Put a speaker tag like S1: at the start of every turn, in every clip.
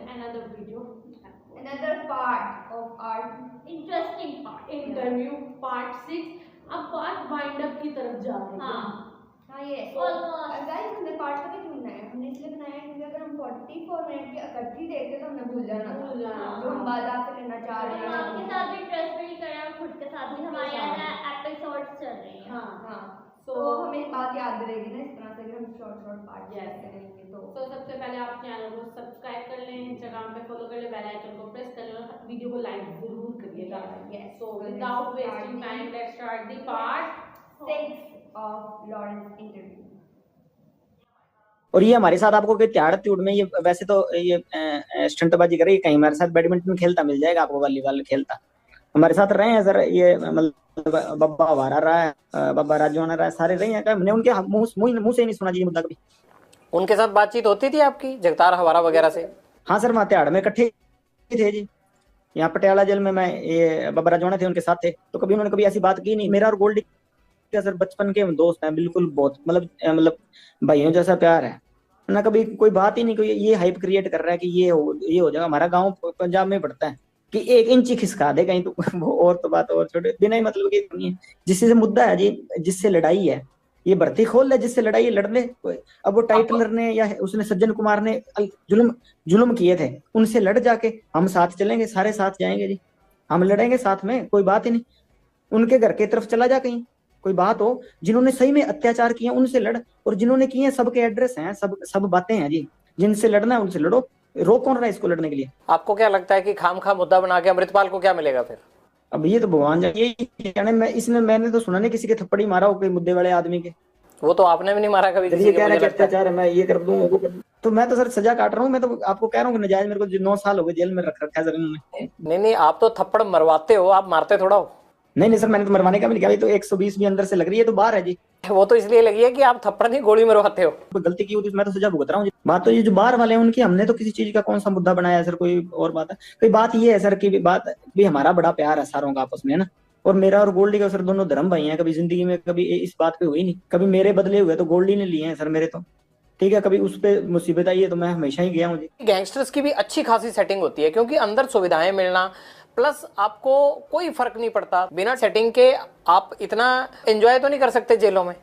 S1: another video,
S2: another part of our interesting part
S1: interview part 6। अब बात wind up की तरफ जा रही है।
S2: हाँ ये गाइस हमने पार्ट पता क्यों बनाया, हमने इसलिए बनाया क्योंकि अगर हम 44 मिनट की इकट्ठी देखते तो हमने भूल जाना जो हम बात आपसे करना चाह रहे हैं।
S3: आपके साथ भी ट्रस्ट बिल्ड करें और खुद के साथ भी हमारे यहाँ एपिसोड्स चल रहे हैं।
S2: हाँ तो हमें बात याद रहेगी ना इस तरह से हम शॉर्ट पार्ट करेंगे। तो
S1: सबसे पहले आप चैनल को सब्सक्राइब कर लें, इंस्टाग्राम पे फॉलो कर लें, बेल आइकन को प्रेस कर लें और वीडियो को लाइक जरूर करिएगा। So without wasting time let's start the part
S2: 6 of Lawrence interview.
S4: और ये हमारे साथ आपको कोई त्याड़ त्यूड़ में ये वैसे तो ये स्टंटबाजी करे, कहीं हमारे साथ बैडमिंटन खेलता मिल जाएगा आपको, वॉलीबॉल खेलता हमारे साथ रहे हैं सर। ये मतलब बब्बा हमारा रहा है, बब्बा राजवाना रहा है, सारे रहे हैं। हमने उनके मुंह से नहीं सुना जी मुद्दा कभी।
S5: उनके साथ बातचीत होती थी आपकी जगतार हवारा वगैरह से?
S4: हाँ सर, वहाँ त्याड़ में इकट्ठे थे जी। यहाँ पटियाला जेल में मैं ये बब्बा राजवाना थे, उनके साथ थे, तो कभी उन्होंने कभी ऐसी बात की नहीं। मेरा और गोल्डी का सर बचपन के दोस्त हैं, बिल्कुल बहुत मतलब भाइयों जैसा प्यार है ना। कभी कोई बात ही नहीं, कोई ये हाइप क्रिएट कर रहा है कि ये हो जाएगा। हमारा गांव पंजाब में पड़ता है कि 1 इंच ही खिसका दे कहीं तो वो और तो बात और छोटे बिना ही मतलब की नहीं है। जिससे मुद्दा है जी, जिससे लड़ाई है, ये भर्ती खोल ले, जिससे लड़ाई लड़ ले। अब वो टाइटलर ने या उसने सज्जन कुमार ने जुल्म किए थे, उनसे लड़ जाके हम साथ चलेंगे, सारे साथ जाएंगे जी, हम लड़ेंगे साथ में, कोई बात ही नहीं। उनके घर की तरफ चला जा, कहीं कोई बात हो, जिन्होंने सही में अत्याचार किए उनसे लड़, और जिन्होंने किए सबके एड्रेस हैं, सब बातें हैं जी। जिनसे लड़ना है उनसे लड़ो, रोक कौन रहा है इसको लड़ने के लिए?
S5: आपको क्या लगता है कि खामखा मुद्दा बना के अमृतपाल को क्या मिलेगा फिर?
S4: अब ये तो भगवान जाने। मैंने तो सुना नहीं किसी के थप्पड़ी मारा हो कोई मुद्दे वाले आदमी के।
S5: वो तो आपने भी नहीं मारा कभी किसी
S4: ये
S5: के?
S4: कह रहा है अत्याचार है, मैं ये कर दूंगा वो कर दूं। तो मैं तो सर सजा काट रहा हूँ। मैं तो आपको कह रहा हूँ कि नजायज मेरे को 9 साल हो गए जेल में रख रखा है सर इन्होंने।
S5: नहीं, आप तो थप्पड़ मरवाते हो, आप मारते थोड़ा हो।
S4: नहीं सर, मैंने तो मरवाने का भी लिखा। तो 120 भी अंदर से लग रही है, तो बाहर है जी।
S5: वो तो इसलिए लगी है कि आप थप्पड़ नहीं गोली मरवाते हो।
S4: गलती की होती मैं तो सजा भुगत रहा हूँ। बात तो ये जो बाहर वाले हैं उनकी, हमने तो किसी चीज का कौन सा मुद्दा बनाया है सर? कोई और बात है? कोई बात ये है सर की बात भी हमारा बड़ा प्यार है सारों का आपस में, है ना। और मेरा और गोल्डी का सर दोनों धर्म भाई हैं। कभी जिंदगी में कभी इस बात पे हुई नहीं। कभी मेरे बदले हुए तो गोल्डी ने लिए हैं सर मेरे, तो ठीक है। कभी उस पे मुसीबत आई है तो मैं हमेशा ही गया हूँ जी।
S5: गैंगस्टर्स की भी अच्छी खासी सेटिंग होती है, क्योंकि अंदर सुविधाएं मिलना प्लस आपको कोई फर्क नहीं पड़ता। बिना सेटिंग के आप इतना एंजॉय तो नहीं कर सकते जेलों में।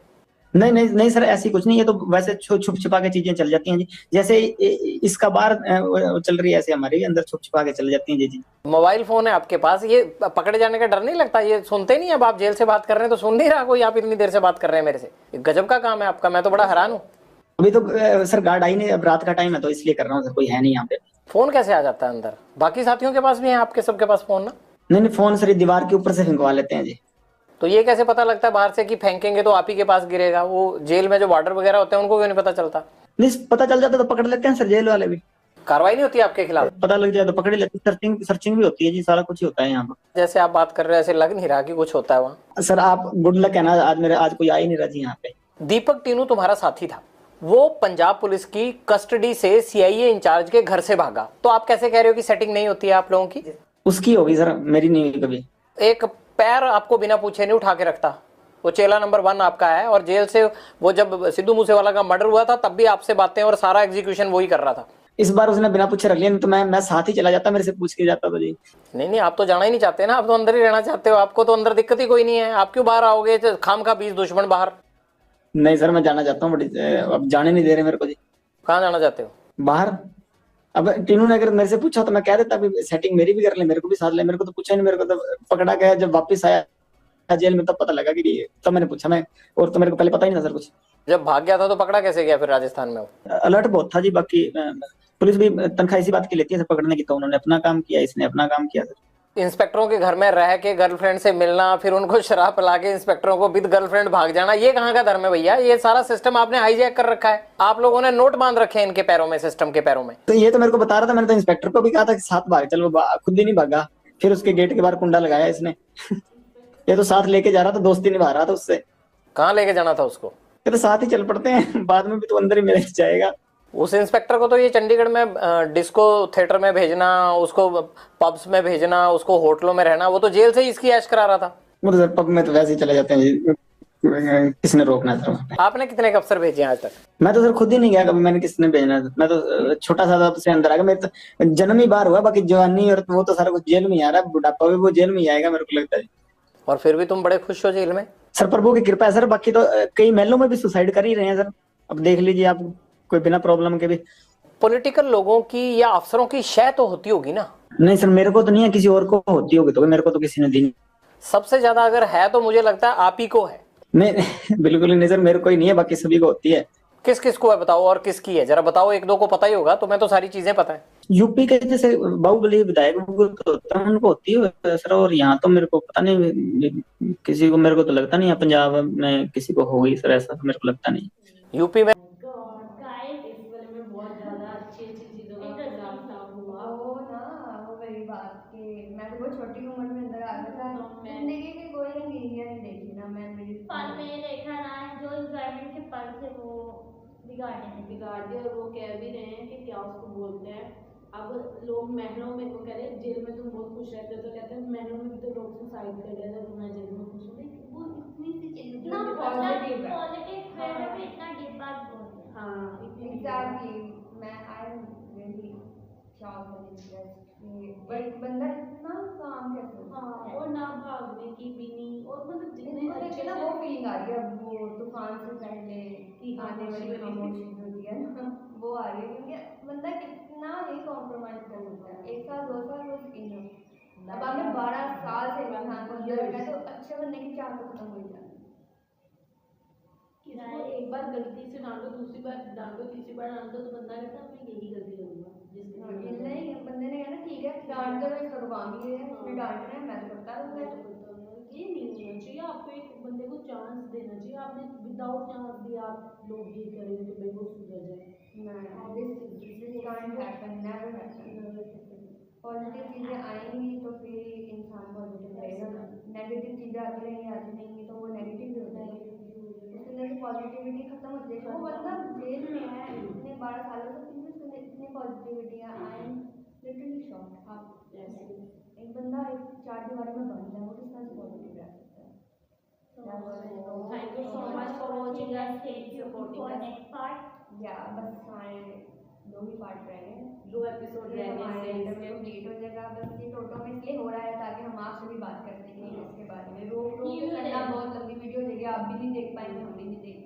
S4: नहीं सर, ऐसी कुछ नहीं है। तो वैसे छुप छिपा के चीजें चल जाती हैं जी। जैसे इसका बाहर चल रही है, ऐसे हमारे भी अंदर छुप छिपा के चल जाती हैं जी।
S5: मोबाइल फोन है आपके पास, ये पकड़े जाने का डर नहीं लगता? ये सुनते नहीं? अब आप जेल से बात कर रहे हैं तो सुन नहीं रहा कोई, आप इतनी देर से बात कर रहे हैं मेरे से। गजब का काम है आपका, मैं तो बड़ा हैरान हूँ।
S4: अभी तो सर गार्ड आई नहीं, अब रात का टाइम है तो इसलिए कर रहा हूँ सर, कोई है नहीं यहाँ पे।
S5: फोन कैसे आ जाता है अंदर? बाकी साथियों के पास भी है, आपके सबके पास फोन ना?
S4: नहीं, फोन सर दीवार के ऊपर से फेंकवा लेते हैं जी।
S5: तो ये कैसे पता लगता है बाहर से कि फेंकेंगे तो आप ही के पास गिरेगा? वो जेल में जो वार्डर वगैरह होते हैं उनको क्यों नहीं पता चलता?
S4: नहीं, पता चल जाता तो पकड़ लेते हैं सर जेल वाले भी।
S5: कार्रवाई नहीं होती आपके खिलाफ?
S4: पता लग जाए तो पकड़ लेते हैं। सर्चिंग भी होती है जी, सारा कुछ ही होता है यहाँ पर।
S5: जैसे आप बात कर रहे हैं ऐसे लग नहीं रहा कि कुछ होता है वहाँ।
S4: सर आप गुड लक है ना, आज कोई आ ही नहीं रहा जी यहाँ पे।
S5: दीपक टीनू तुम्हारा साथी था, वो पंजाब पुलिस की कस्टडी से सीआईए इंचार्ज के घर से भागा, तो आप कैसे कह रहे हो कि सेटिंग नहीं होती है आप लोगों की?
S4: उसकी होगी सर, मेरी नहीं हुई कभी।
S5: एक पैर आपको बिना पूछे नहीं उठा के रखता। वो चेला नंबर 1 आपका है, और जेल से वो जब सिद्धू मूसेवाला का मर्डर हुआ था तब भी आपसे बातें और सारा एग्जीक्यूशन वही कर रहा था।
S4: इस बार उसने बिना पूछे रख लिया, नहीं तो मैं साथ ही चला जाता, मेरे से पूछ के जाता तो जी।
S5: नहीं, आप तो जाना ही नहीं चाहते ना, आप तो अंदर ही रहना चाहते हो। आपको तो अंदर दिक्कत ही कोई नहीं है, आप क्यों बाहर आओगे? खाम का 20 दुश्मन बाहर।
S4: नहीं सर, मैं जाना चाहता हूँ, अब जाने नहीं दे रहे मेरे को जी।
S5: कहाँ जाना चाहते हो?
S4: बाहर। अब टीनू ने अगर मेरे से पूछा तो मैं कह देता सेटिंग मेरी भी कर ले, मेरे को भी साथ ले। मेरे को तो पूछा नहीं, मेरे को तो पकड़ा गया जब वापस आया जेल में, तब पता लगा कि तब मैंने पूछा। मैं और तो मेरे को पहले पता ही नहीं था सर कुछ।
S5: जब भाग गया था तो पकड़ा कैसे गया फिर राजस्थान में?
S4: अलर्ट बहुत था जी। बाकी पुलिस भी तनख्वाह इसी बात की लेती है सर पकड़ने की, तो उन्होंने अपना काम किया, इसने अपना काम किया सर।
S5: इंस्पेक्टरों के घर में रह के गर्लफ्रेंड से मिलना, फिर उनको शराब पिला के इंस्पेक्टरों को विद गर्लफ्रेंड भाग जाना, ये कहाँ का धर्म है भैया? ये सारा सिस्टम आपने हाईजैक कर रखा है। आप लोगों ने नोट बांध रखे हैं इनके पैरों में, सिस्टम के पैरों में।
S4: तो ये तो मेरे को बता रहा था, मैंने तो इंस्पेक्टर को भी कहा था कि साथ भाग चल, वो खुद ही नहीं भागा। फिर उसके गेट के बाहर कुंडा लगाया इसने ये तो साथ लेके जा रहा था, दोस्ती निभा रहा था उससे।
S5: कहाँ लेके जाना था उसको?
S4: ये तो साथ ही चल पड़ते हैं, बाद में भी तो अंदर ही मिल जाएगा।
S5: उस इंस्पेक्टर को तो ये चंडीगढ़ में डिस्को थिएटर में भेजना, उसको पब्स में भेजना, उसको होटलों में रहना, वो तो जेल से ही इसकी ऐश करा रहा था।
S4: वो तो सर पब में तो वैसे ही चले जाते हैं, किसने रोकना था वहाँ पे?
S5: आपने कितने अफसर भेजे हैं आज तक?
S4: मैं तो सर खुद ही नहीं गया कभी, मैंने किसने भेजना था? मैं तो छोटा सा था तो से अंदर आ गया। मेरे तो जन्म ही बाहर हुआ, बाकी जवानी और वो तो सारा कुछ जेल में ही आ रहा है, बुढ़ापा भी वो जेल में ही आएगा मेरे को लगता है।
S5: और फिर भी तुम बड़े खुश हो जेल में?
S4: सर प्रभु की कृपा है सर, बाकी तो कई महलों में भी सुसाइड कर ही रहे हैं सर, अब देख लीजिए आप, कोई बिना प्रॉब्लम के भी।
S5: पॉलिटिकल लोगों की या अफसरों की शय तो होती होगी ना?
S4: नहीं सर, मेरे को तो नहीं है, किसी और को होती होगी तो, मेरे को तो किसी ने दी नहीं।
S5: सबसे ज्यादा अगर है तो मुझे लगता है आप ही को है।
S4: नहीं बिल्कुल ही नहीं सर, मेरे को ही नहीं है, बाकी सभी को होती है।
S5: किस किस को है बताओ, और किसकी है जरा बताओ, एक दो को पता ही होगा, तुम्हें तो सारी चीजें पता है।
S4: यूपी के जैसे बाहुबली विधायक वो तो होता है, उनको होती है सर, और यहाँ तो मेरे को पता नहीं किसी को, मेरे को तो लगता नहीं है पंजाब में किसी को होगी सर, ऐसा तो मेरे को लगता नहीं।
S5: यूपी में
S3: गाइस
S1: इस बारे में बहुत ज्यादा अच्छी चीजों का खुलासा हुआ।
S2: वो ना वो मेरी बात कि मैं तो बहुत छोटी उम्र में अंदर आ गया था, जिंदगी की कोई रंगीनियां नहीं देखी ना मैं, मेरी
S3: फन में देखा ना, जो एंजॉयमेंट के पल थे वो बिगाड़
S1: दिया। और वो कह भी रहे हैं कि क्या उसको बोलते हैं, अब लोग महलों में, वो कह रहे हैं जेल में तुम बहुत खुश रहते हो, तो कहते हैं महलों में भी तो लोग सुसाइड कर लेते हैं, तो मैं जेल में खुश हूँ। वो इतनी सी चीज
S3: इतना
S2: positive है।
S3: पॉजिटिव वे में भी इतना डीप बात बोल रहे हैं।
S1: हाँ इतनी
S2: एग्जैक्टली, मैं I am really shocked and impressed कि एक बंदा इतना काम कैसे होता है।
S1: हाँ, और ना भागने की भी नहीं, और मतलब जितने
S2: इनको देख
S1: अच्छे
S2: के ना
S1: से
S2: वो फीलिंग आ रही है, अब वो तूफान से पहले
S1: कि
S2: आने वाली
S1: खामोशी
S2: खामोशी जो होती है ना, वो आ रही है, क्योंकि बंदा कितना ही कॉम्प्रोमाइज कर सकता है। 1 साल 2 साल वो इनफ, अब आपने 12 साल से इंसान को अंदर रखा है, तो अच्छे बनने की चाह तो खत्म हो ही जाती है।
S1: किसी को एक बार गलती से डांटो, दूसरी बार डांटो, तीसरी बार डांटो, तो बंदा कहता है मैं यही गलती करूंगा जिसके
S2: नहीं, बंदे ने कहना ठीक है डांट दो, इसका तो काम ही है, उसने डांटना है, मैं तो करता रहूंगा।
S1: ये नहीं होना चाहिए। आपको एक बंदे को चांस देना चाहिए, आपने विदाउट चांस दिया आप लोग ये करेंगे तो भाई वो सुधर जाए।
S2: This can't happen, never happen. Positive चीज़ें आएंगी तो फिर इंसान पॉजिटिव रहेगा, नेगेटिव चीज़ें आती रहेंगी तो वो नेगेटिव ही हो जाएगी। इस वजह से पॉजिटिविटी खत्म होती है। वो मतलब जेल में है इतने 12 सालों से, फिर भी इतनी पॉजिटिविटी है। I am literally shocked. आप एक बंदा एक 4 दीवारी में बंद है, वो किस तरह से पॉजिटिव रह सकता है?
S1: Thank you so much for watching us. Keep supporting
S3: For
S1: us.
S3: next part.
S2: या बस हमारे 2 ही पार्ट रह गए हैं,
S1: 2 एपिसोड
S2: फिर
S1: रहने
S2: हमारे
S1: से
S2: इंटरव्यू कंप्लीट हो जाएगा। बस ये टोटो में इसलिए हो रहा है ताकि हम आपसे भी बात कर सकें इसके बारे में। रोक रोक के करना बहुत लंबी वीडियो हो जाएगी, आप भी नहीं देख पाएंगे, हम भी नहीं देख